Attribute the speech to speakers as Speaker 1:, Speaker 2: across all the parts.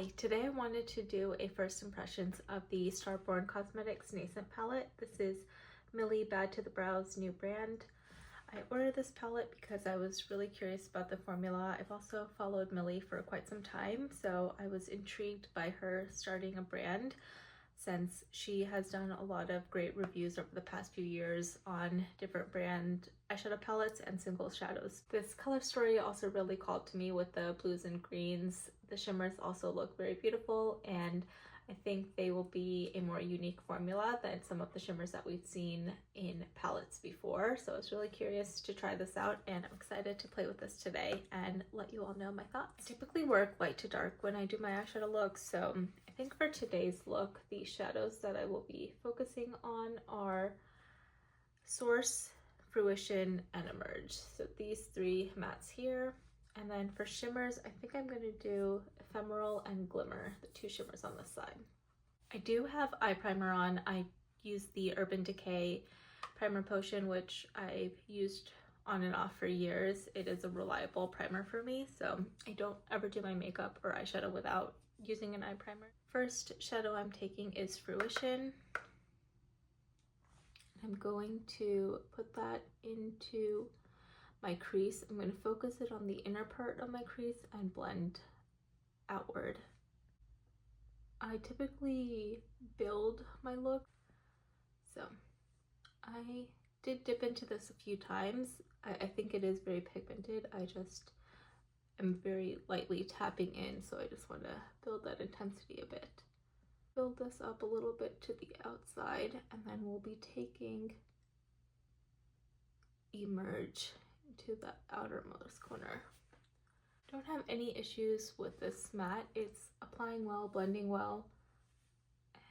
Speaker 1: Hi, today I wanted to do a first impressions of the Starborn Cosmetics Nascent palette. This is Millie Bad to the Brow's new brand. I ordered this palette because I was really curious about the formula. I've also followed Millie for quite some time, so I was intrigued by her starting a brand since she has done a lot of great reviews over the past few years on different brand eyeshadow palettes and single shadows. This color story also really called to me with the blues and greens. The shimmers also look very beautiful, and I think they will be a more unique formula than some of the shimmers that we've seen in palettes before. So I was really curious to try this out, and I'm excited to play with this today and let you all know my thoughts. I typically work light to dark when I do my eyeshadow looks, so I think for today's look, the shadows that I will be focusing on are Source, Fruition, and Emerge. So these three mattes here. And then for shimmers, I think I'm going to do Ephemeral and Glimmer, the two shimmers on this side. I do have eye primer on. I use the Urban Decay Primer Potion, which I've used on and off for years. It is a reliable primer for me, so I don't ever do my makeup or eyeshadow without using an eye primer. First shadow I'm taking is Fruition. I'm going to put that into my crease. I'm going to focus it on the inner part of my crease and blend outward. I typically build my look, so I did dip into this a few times. I think it is very pigmented. I just am very lightly tapping in, so I just want to build that intensity a bit. Build this up a little bit to the outside, and then we'll be taking Emerge into the outermost corner. Don't have any issues with this matte. It's applying well, blending well,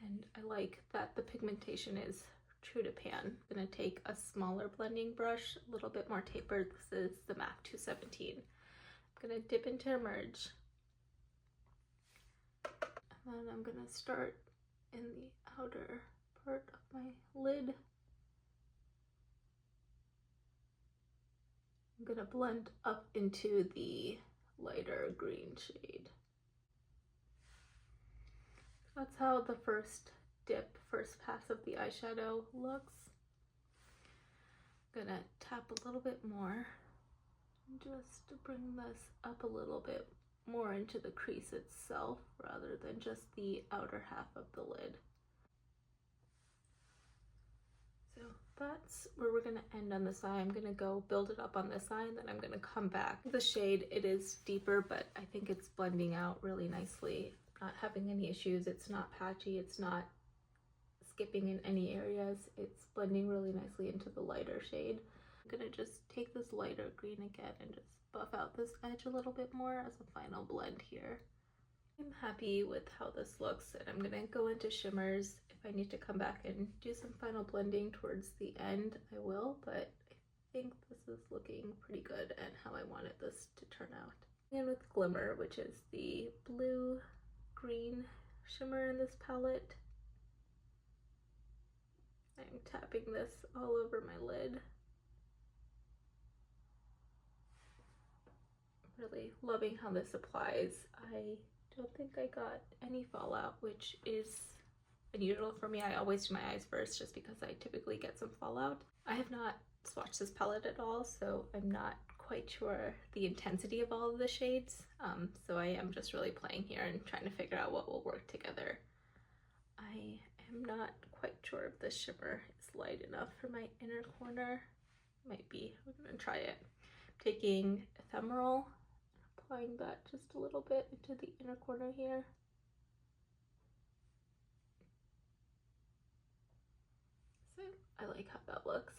Speaker 1: and I like that the pigmentation is true to pan. I'm gonna take a smaller blending brush, a little bit more tapered. This is the MAC 217. I'm gonna dip into Emerge, and then I'm gonna start in the outer part of my lid. I'm gonna blend up into the lighter green shade. That's how the first pass of the eyeshadow looks. I'm gonna tap a little bit more just to bring this up a little bit more into the crease itself rather than just the outer half of the lid. So that's where we're gonna end on this eye. I'm gonna go build it up on this eye, and then I'm gonna come back. The shade, it is deeper, but I think it's blending out really nicely. Not having any issues. It's not patchy. It's not skipping in any areas. It's blending really nicely into the lighter shade. I'm gonna just take this lighter green again and just buff out this edge a little bit more as a final blend here. I'm happy with how this looks, and I'm gonna go into shimmers. If I need to come back and do some final blending towards the end, I will, but I think this is looking pretty good and how I wanted this to turn out. And with Glimmer, which is the blue-green shimmer in this palette, I'm tapping this all over my lid. Really loving how this applies. I don't think I got any fallout, which is unusual for me. I always do my eyes first just because I typically get some fallout. I have not swatched this palette at all, so I'm not quite sure the intensity of all of the shades. So I am just really playing here and trying to figure out what will work together. I am not quite sure if this shimmer is light enough for my inner corner. Might be. I'm gonna try it. I'm taking Ephemeral, applying that just a little bit into the inner corner here. So I like how that looks.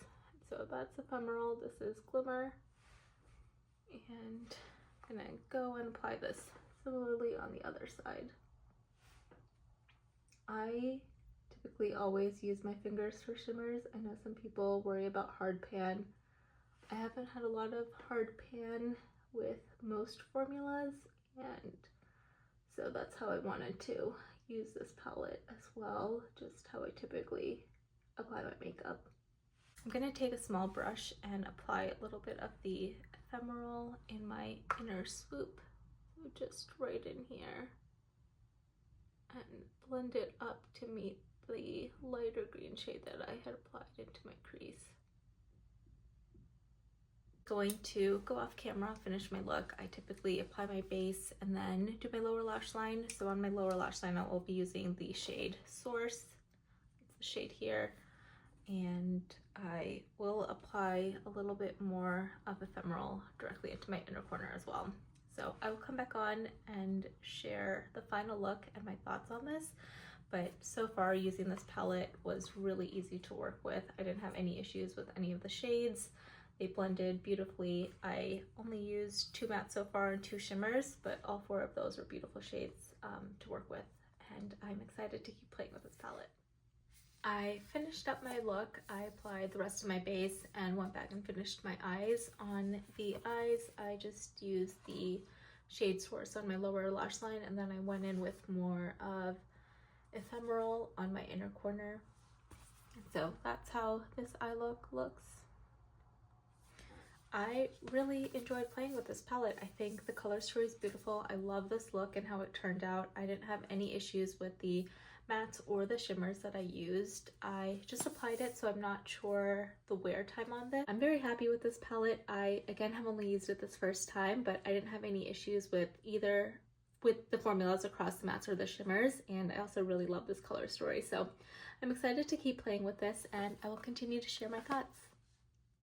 Speaker 1: So that's Ephemeral, this is Glimmer, and I'm gonna go and apply this similarly on the other side. I typically always use my fingers for shimmers. I know some people worry about hard pan. I haven't had a lot of hard pan with most formulas, and so that's how I wanted to use this palette as well, just how I typically apply my makeup. I'm gonna take a small brush and apply a little bit of the Ephemeral in my inner swoop, so just right in here. and blend it up to meet the lighter green shade that I had applied into my crease. Going to go off camera, finish my look. I typically apply my base and then do my lower lash line. So on my lower lash line, I will be using the shade Source. It's the shade here. And I will apply a little bit more of Ephemeral directly into my inner corner as well. So I will come back on and share the final look and my thoughts on this. But so far, using this palette was really easy to work with. I didn't have any issues with any of the shades. They blended beautifully. I only used 2 mattes so far and 2 shimmers, but all 4 of those were beautiful shades to work with. And I'm excited to keep playing with this palette. I finished up my look. I applied the rest of my base and went back and finished my eyes. On the eyes, I just used the shade Source on my lower lash line, and then I went in with more of Ephemeral on my inner corner. So that's how this eye look looks. I really enjoyed playing with this palette. I think the color story is beautiful. I love this look and how it turned out. I didn't have any issues with the mattes or the shimmers that I used. I just applied it, so I'm not sure the wear time on this. I'm very happy with this palette. I, again, have only used it this first time, but I didn't have any issues with either with the formulas across the mattes or the shimmers, and I also really love this color story. So I'm excited to keep playing with this, and I will continue to share my thoughts.